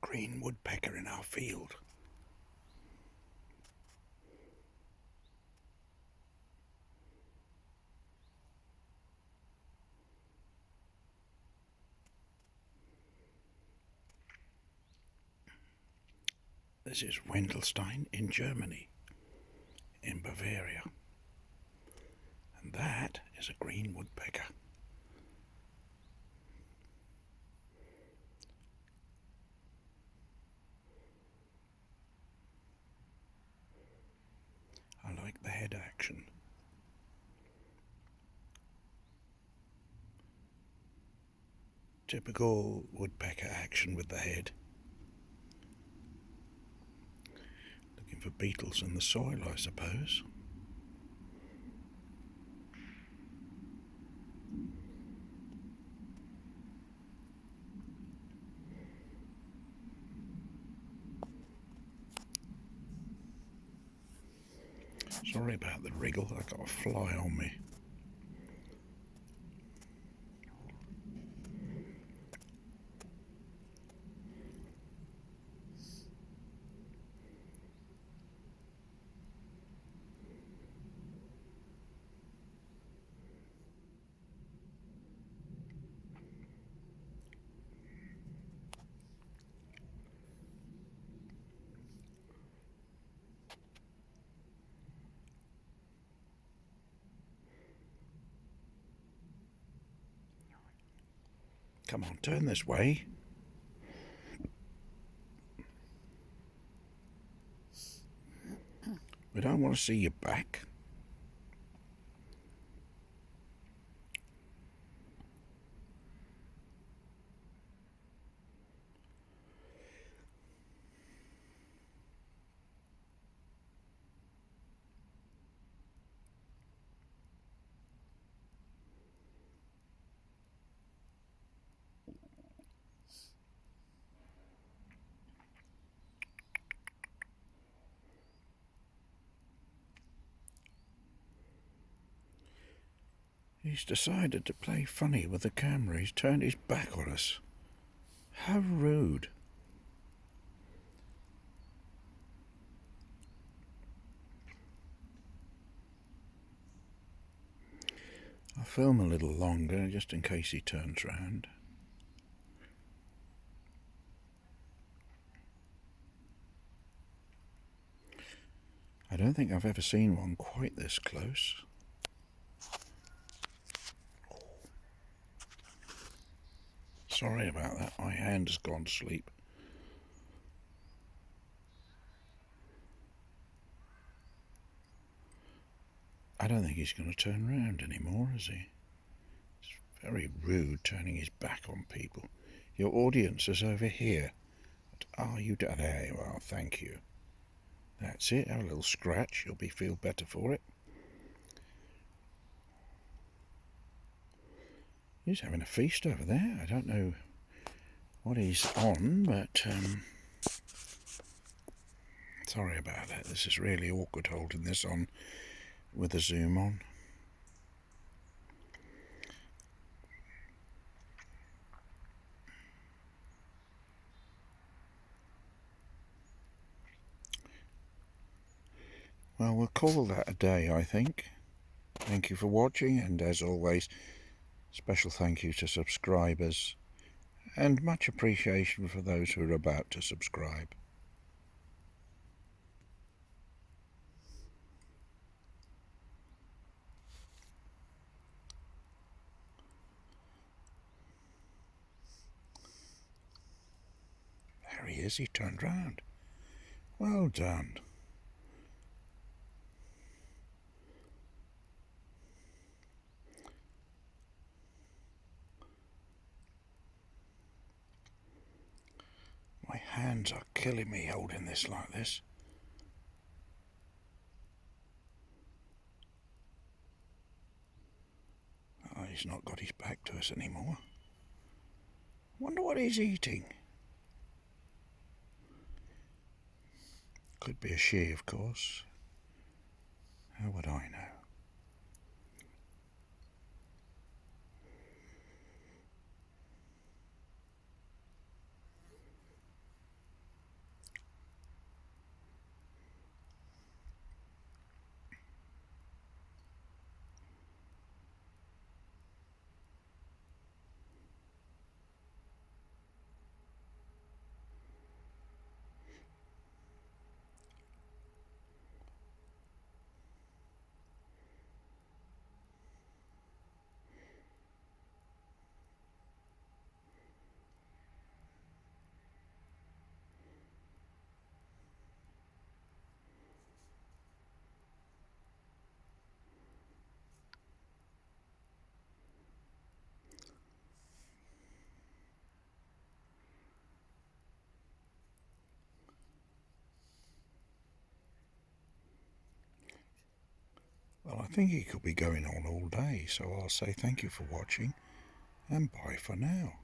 green woodpecker in our field. This is Wendelstein in Germany, in Bavaria. And that is a green woodpecker. I like the head action. Typical woodpecker action with the head. Looking for beetles in the soil, I suppose. Sorry about the wriggle, I got a fly on me. Come on, turn this way. We don't want to see your back. He's decided to play funny with the camera. He's turned his back on us. How rude. I'll film a little longer just in case he turns round. I don't think I've ever seen one quite this close. Sorry about that, my hand has gone to sleep. I don't think he's going to turn round anymore, is he? It's very rude turning his back on people. Your audience is over here. What are you doing? There you are, thank you. That's it, have a little scratch, you'll feel better for it. He's having a feast over there. I don't know what he's on, but sorry about that. This is really awkward holding this on with the zoom on. Well, we'll call that a day, I think. Thank you for watching, and as always, special thank you to subscribers, and much appreciation for those who are about to subscribe. There he is, he turned round. Well done. My hands are killing me holding this like this. Oh, he's not got his back to us anymore. Wonder what he's eating. Could be a she, of course. How would I know? Well, I think he could be going on all day, so I'll say thank you for watching, and bye for now.